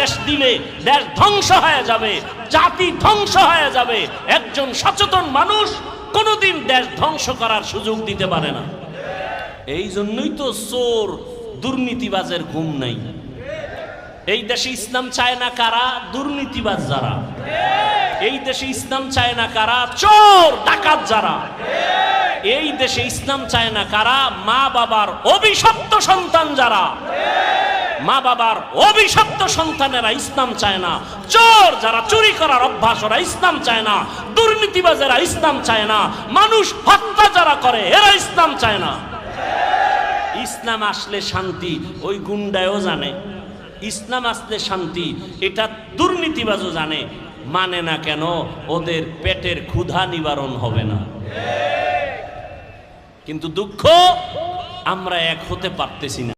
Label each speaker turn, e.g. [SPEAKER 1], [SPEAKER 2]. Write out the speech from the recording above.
[SPEAKER 1] দেশ দিলে দেশ ধ্বংস হয়ে যাবে, জাতি ধ্বংস হয়ে যাবে। একজন সচেতন মানুষ কোনোদিন দেশ ধ্বংস করার সুযোগ দিতে পারে না। এই জন্যই তো চোর দুর্নীতিবাজের ঘুম নাই। এই দেশে ইসলাম চায় না কারা? দুর্নীতিবাজ যারা। এই দেশে ইসলাম চায় না কারা? চোর ডাকাত যারা। এই দেশে ইসলাম চায় না কারা? মা বাবার অভিশপ্ত সন্তান যারা। মা বাবার অভিশপ্ত সন্তানেরা ইসলাম চায় না। চোর যারা, চুরি করার অভ্যাস, ওরা ইসলাম চায় না। দুর্নীতিবাজেরা ইসলাম চায় না। মানুষ হত্যা যারা করে এরা ইসলাম চায় না। ইসলাম আসলে শান্তি ওই গুন্ডায়ও জানে, ইসলাম আসলে শান্তি এটা দুর্নীতিবাজও জানে। মানে না কেন? ওদের পেটের ক্ষুধা নিবারণ হবে না। কিন্তু দুঃখ আমরা এক হতে পারতেছি না।